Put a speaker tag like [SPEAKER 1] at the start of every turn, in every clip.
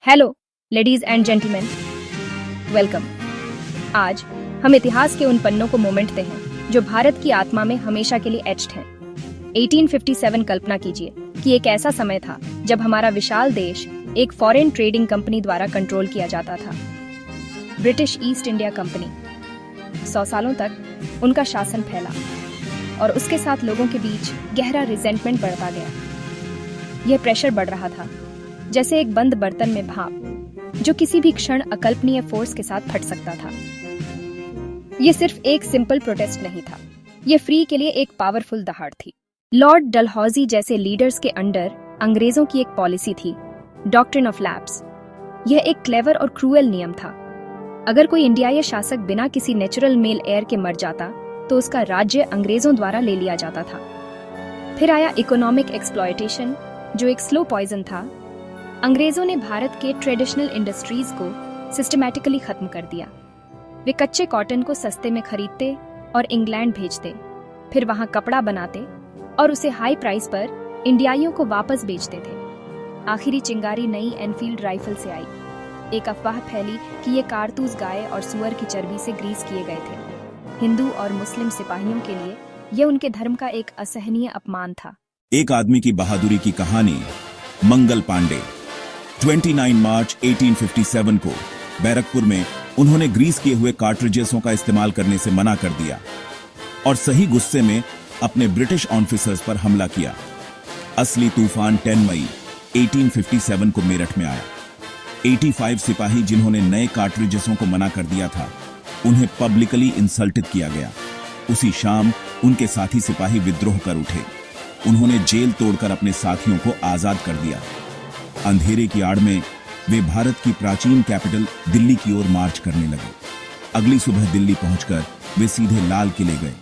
[SPEAKER 1] Hello ladies and gentleman, welcome. आज हम इतिहास के उन पन्नों को मोमेंटते हैं जो भारत की आत्मा में हमेशा के लिए एच्ड हैं। 1857 कल्पना कीजिए कि एक ऐसा समय था जब हमारा विशाल देश एक फॉरेन ट्रेडिंग कंपनी द्वारा कंट्रोल किया जाता था, ब्रिटिश ईस्ट इंडिया कंपनी। 100 सालों तक उनका शासन फैला और उसके साथ लोगों के बीच गहरा रिजेंटमेंट बढ़ता गया। यह प्रेशर बढ़ रहा था जैसे एक बंद बर्तन में भाप जो किसी भी क्षण अकल्पनीय फोर्स के साथ फट सकता था। यह सिर्फ एक सिंपल प्रोटेस्ट नहीं था, यह फ्री के लिए एक पावरफुल दहाड़ थी। लॉर्ड डलहौजी जैसे लीडर्स के अंडर अंग्रेजों की एक पॉलिसी थी, डॉक्ट्रिन ऑफ लैप्स। यह एक क्लेवर और क्रूएल नियम था। अगर कोई इंडियाई शासक बिना किसी नेचुरल मेल एयर के मर जाता तो उसका राज्य अंग्रेजों द्वारा ले लिया जाता था। फिर आया इकोनॉमिक एक्सप्लॉयटेशन, जो एक स्लो पॉइजन था। अंग्रेजों ने भारत के ट्रेडिशनल इंडस्ट्रीज को सिस्टमैटिकली खत्म कर दिया। वे कच्चे कॉटन को सस्ते में खरीदते और इंग्लैंड भेजते, फिर वहां कपड़ा बनाते और उसे हाई प्राइस पर इंडियाइयों को वापस बेचते थे। आखिरी चिंगारी नई एनफील्ड राइफल से आई। एक अफवाह फैली कि ये कारतूस गाय और सुअर की चर्बी से ग्रीस किए गए थे। हिंदू और मुस्लिम सिपाहियों के लिए यह उनके धर्म का एक असहनीय अपमान था।
[SPEAKER 2] एक आदमी की बहादुरी की कहानी। मंगल पांडे। 29 मार्च 1857 को बैरकपुर में उन्होंने ग्रीस किए हुए कार्ट्रिजेसों का इस्तेमाल करने से मना कर दिया और सही गुस्से में अपने ब्रिटिश ऑफिसर्स पर हमला किया। असली तूफान 10 मई 1857 को मेरठ में आया। 85 सिपाही जिन्होंने नए कार्ट्रिजेसों को मना कर दिया था, उन्हें पब्लिकली इंसल्टेड किया गया। उसी शाम उनके साथी सिपाही विद्रोह कर उठे। उन्होंने जेल तोड़कर अपने साथियों को आजाद कर दिया। अंधेरे की आड़ में वे भारत की प्राचीन कैपिटल दिल्ली की ओर मार्च करने लगे। अगली सुबह दिल्ली पहुंचकर वे सीधे लाल किले गए।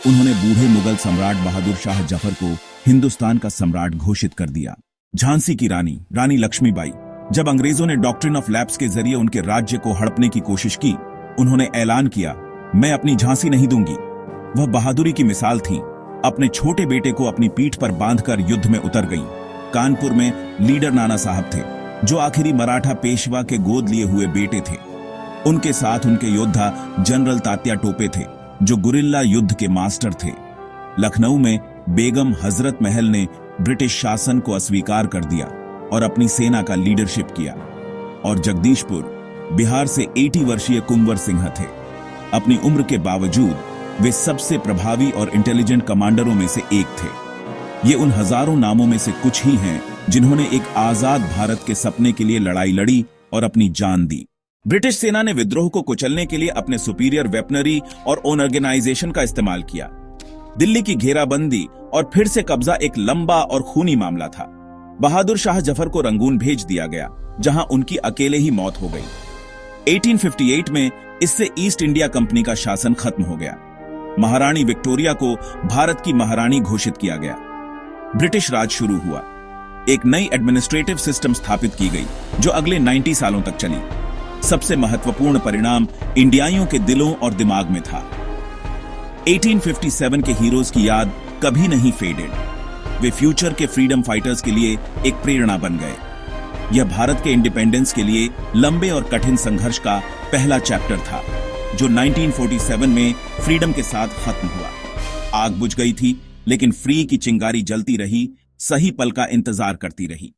[SPEAKER 2] उन्होंने बूढ़े मुगल सम्राट बहादुर शाह जफर को हिंदुस्तान का सम्राट घोषित कर दिया। झांसी की रानी लक्ष्मीबाई, जब अंग्रेजों ने डॉक्ट्रिन ऑफ लैप्स के जरिए उनके राज्य को हड़पने की कोशिश की, उन्होंने ऐलान किया, मैं अपनी झांसी नहीं दूंगी। वह बहादुरी की मिसाल थी। अपने छोटे बेटे को अपनी पीठ पर बांधकर युद्ध में उतर गईं। कानपुर में लीडर नाना साहब थे, जो आखिरी मराठा पेशवा के गोद लिए हुए बेटे थे। उनके साथ उनके योद्धा जनरल तात्या टोपे थे, जो गुरिल्ला युद्ध के मास्टर थे। लखनऊ में बेगम हजरत महल ने ब्रिटिश शासन को अस्वीकार कर दिया और अपनी सेना का लीडरशिप किया। और जगदीशपुर, बिहार से 80 वर्षीय कुंवर सिंह थे। अपनी उम्र के बावजूद वे सबसे प्रभावी और इंटेलिजेंट कमांडरों में से एक थे। ये उन हजारों नामों में से कुछ ही हैं जिन्होंने एक आजाद भारत के सपने के लिए लड़ाई लड़ी और अपनी जान दी। ब्रिटिश सेना ने विद्रोह को कुचलने के लिए अपने सुपीरियर वेपनरी और ऑर्गेनाइजेशन का इस्तेमाल किया। दिल्ली की घेराबंदी और फिर से कब्जा एक लंबा और खूनी मामला था। बहादुर शाह जफर को रंगून भेज दिया गया, जहां उनकी अकेले ही मौत हो गई। 1858 में इससे ईस्ट इंडिया कंपनी का शासन खत्म हो गया। महारानी विक्टोरिया को भारत की महारानी घोषित किया गया। ब्रिटिश राज शुरू हुआ। एक नई एडमिनिस्ट्रेटिव सिस्टम स्थापित की गई, जो अगले 90 सालों तक चली। सबसे महत्वपूर्ण परिणाम इंडियाइयों के दिलों और दिमाग में था। 1857 के हीरोज की याद कभी नहीं फेडेड। वे फ्यूचर के फ्रीडम फाइटर्स के लिए एक प्रेरणा बन गए। यह भारत के इंडिपेंडेंस के लिए लंबे और कठिन संघर्ष का पहला चैप्टर था, जो 1947 में फ्रीडम के साथ खत्म हुआ। आग बुझ गई थी, लेकिन फ्री की चिंगारी जलती रही, सही पल का इंतजार करती रही।